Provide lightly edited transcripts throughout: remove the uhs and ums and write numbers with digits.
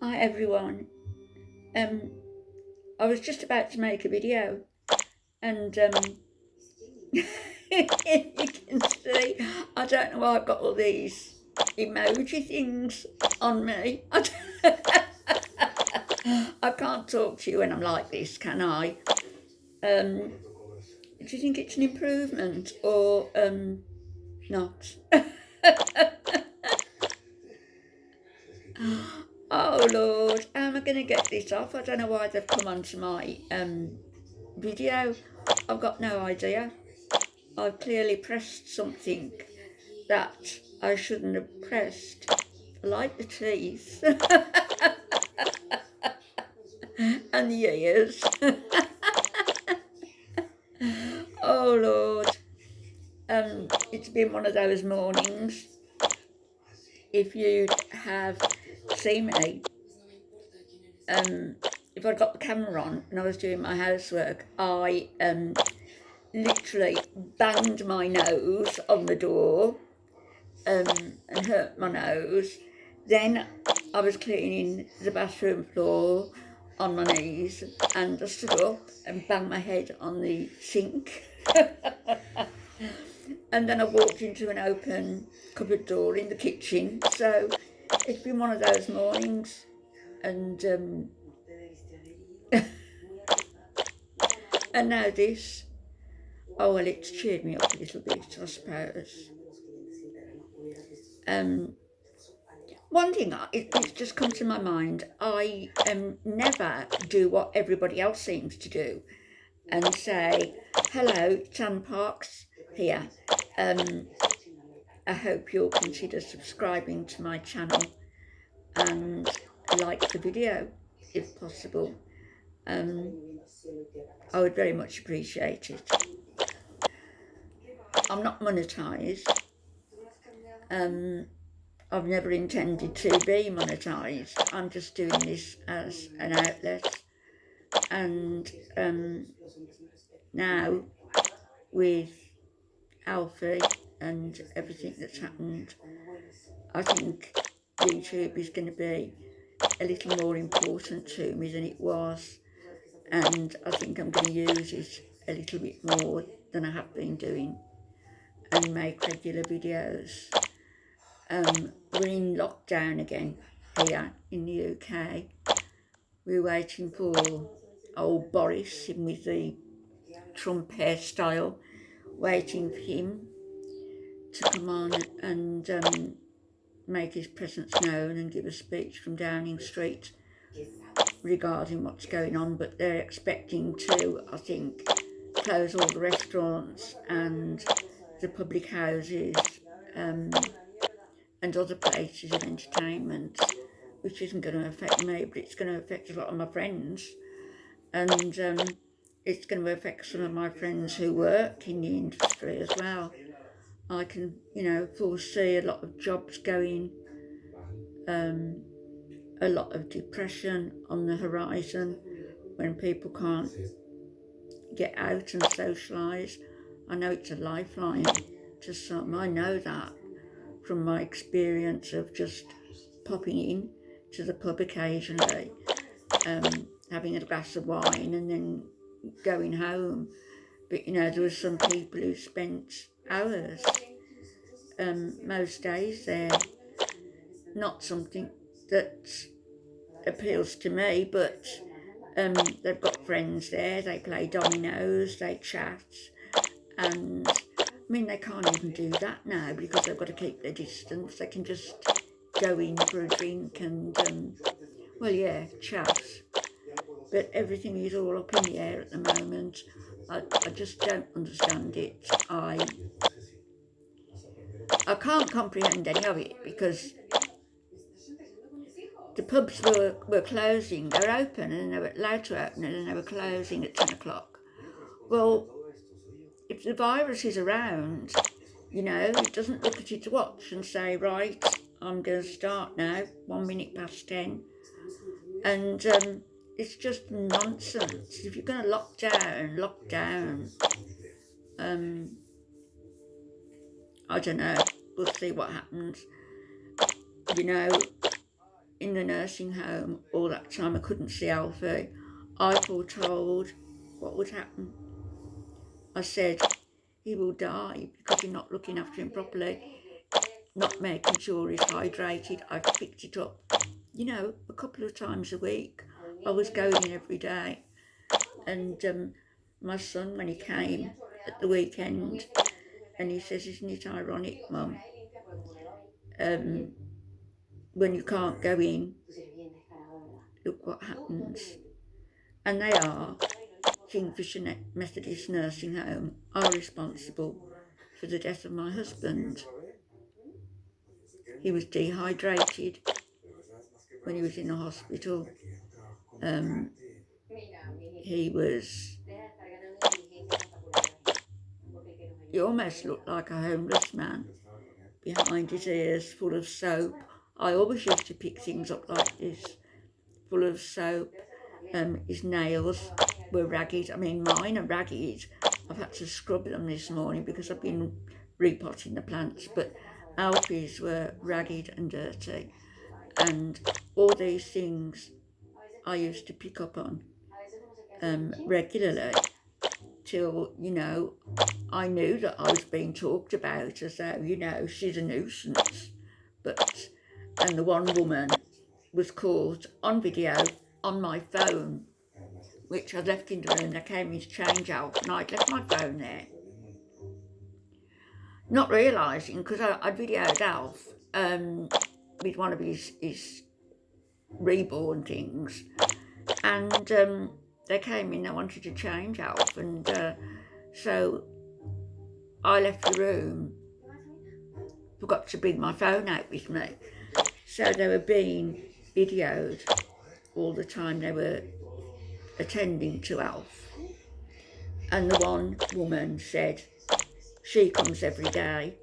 Hi everyone. I was just about to make a video, and you can see I don't know why I've got all these emoji things on me. I can't talk to you when I'm like this, can I? Do you think it's an improvement or not? Oh Lord, how am I going to get this off? I don't know why they've come onto my video. I've got no idea. I've clearly pressed something that I shouldn't have pressed. I like the teeth and the ears. Oh Lord, it's been one of those mornings. If you'd have seen me, if I'd got the camera on and I was doing my housework, I literally banged my nose on the door and hurt my nose. Then I was cleaning the bathroom floor on my knees, and I stood up and banged my head on the sink. And then I walked into an open cupboard door in the kitchen. So it's been one of those mornings, and and now this. Oh well, it's cheered me up a little bit, I suppose. One thing, it's just come to my mind, I never do what everybody else seems to do and say, hello, Tan Parks here. I hope you'll consider subscribing to my channel and like the video if possible. I would very much appreciate it. I'm not monetised. I've never intended to be monetised. I'm just doing this as an outlet. And now, with Alfie and everything that's happened, I think YouTube is going to be a little more important to me than it was. And I think I'm going to use it a little bit more than I have been doing and make regular videos. We're in lockdown again here in the UK. We're waiting for old Boris with the Trump hairstyle, waiting for him to come on and make his presence known and give a speech from Downing Street regarding what's going on. But they're expecting to, I think, close all the restaurants and the public houses and other places of entertainment, which isn't going to affect me, but it's going to affect a lot of my friends. And it's going to affect some of my friends who work in the industry as well. I can, foresee a lot of jobs going, a lot of depression on the horizon when people can't get out and socialise. I know it's a lifeline to some, I know that from my experience of just popping in to the pub occasionally, having a glass of wine and then going home. But there were some people who spent hours, most days there. Not something that appeals to me, but they've got friends there, they play dominoes, they chat, and they can't even do that now because they've got to keep their distance. They can just go in for a drink and, chat. But everything is all up in the air at the moment. I just don't understand it. I can't comprehend any of it because the pubs were closing. They were open and they were allowed to open and then they were closing at 10 o'clock. Well, if the virus is around, it doesn't look at its watch and say, right, I'm going to start now, 1 minute past 10. And it's just nonsense. If you're going to lock down. I don't know. We'll see what happens. in the nursing home all that time. I couldn't see Alfie. I foretold what would happen. I said, he will die because you're not looking after him properly, not making sure he's hydrated. I've picked it up, you know, a couple of times a week. I was going in every day. And my son, when he came at the weekend, and he says, isn't it ironic, Mum, when you can't go in, look what happens. And they are, Kingfisher Methodist Nursing Home are responsible for the death of my husband. He was dehydrated when he was in the hospital. He almost looked like a homeless man, behind his ears full of soap. I always used to pick things up like this, full of soap. His nails were ragged. I mean, mine are ragged. I've had to scrub them this morning because I've been repotting the plants, but Alfie's were ragged and dirty. And all these things I used to pick up on regularly till, you know, I knew that I was being talked about as though, you know, she's a nuisance. And the one woman was caught on video on my phone, which I left in the room. They came in to change Alf, and I'd left my phone there, not realising, because I'd videoed Alf with one of his reborn things, and they came in, they wanted to change Alf, and so I left the room, forgot to bring my phone out with me, so they were being videoed all the time they were attending to Alf. And the one woman said, she comes every day.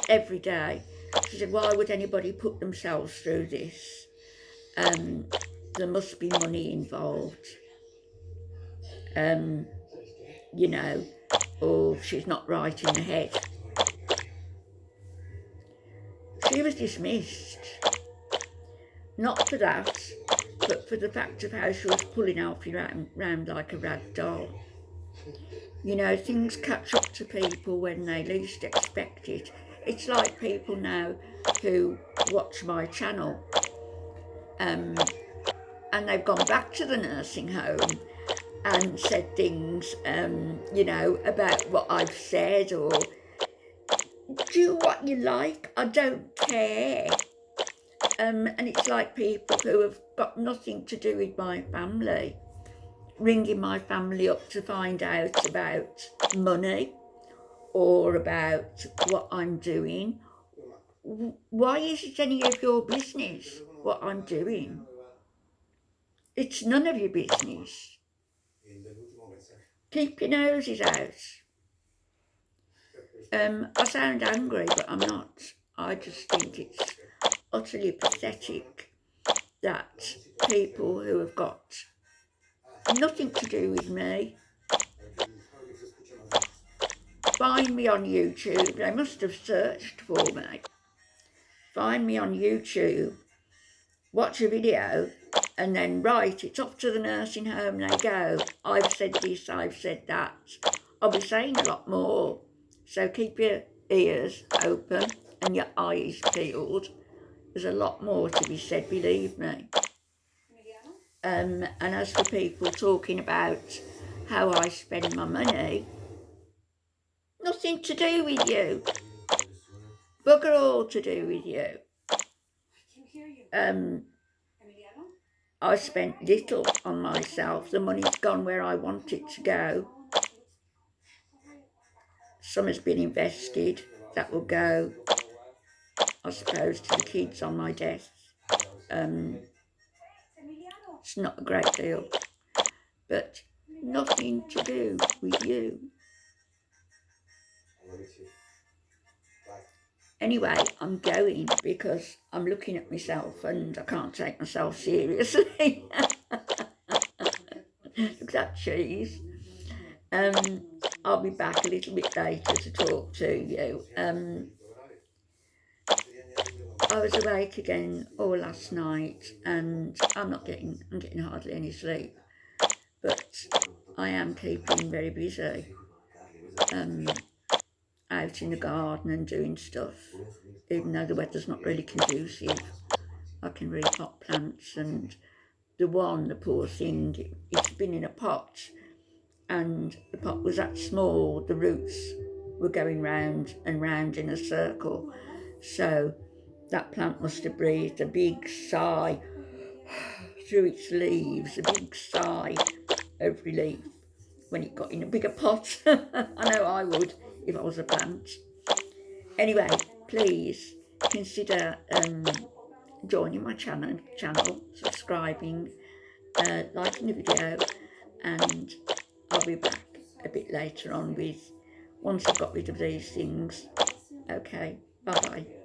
She said, why would anybody put themselves through this? There must be money involved, you know, or she's not right in the head. She was dismissed, not for that, but for the fact of how she was pulling Alfie round like a rag doll. You know, things catch up to people when they least expect it. It's like people now who watch my channel and they've gone back to the nursing home and said things, you know, about what I've said, or do what you like, I don't care. And it's like people who have got nothing to do with my family, ringing my family up to find out about money or about what I'm doing. Why is it any of your business what I'm doing? It's none of your business. Keep your noses out. I sound angry, but I'm not. I just think it's utterly pathetic that people who have got nothing to do with me find me on YouTube. They must have searched for me. Find me on YouTube, watch a video, and then right, it's off to the nursing home they go. I've said this, I've said that. I'll be saying a lot more. So keep your ears open and your eyes peeled. There's a lot more to be said, believe me. And as for people talking about how I spend my money, nothing to do with you. Bugger all to do with you. I spent little on myself. The money's gone where I want it to go. Some has been invested. That will go, I suppose, to the kids on my death. It's not a great deal, but nothing to do with you. Anyway, I'm going because I'm looking at myself and I can't take myself seriously. Look at that cheese. I'll be back a little bit later to talk to you. I was awake again all last night, and I'm getting hardly any sleep, but I am keeping very busy, out in the garden and doing stuff, even though the weather's not really conducive. I can repot plants, and the poor thing, it's been in a pot, and the pot was that small, the roots were going round and round in a circle, so that plant must have breathed a big sigh through its leaves, a big sigh every leaf when it got in a bigger pot. I know I would if I was a plant. Anyway, please consider joining my channel, subscribing, liking the video, and I'll be back a bit later on with, once I've got rid of these things. Okay, bye bye.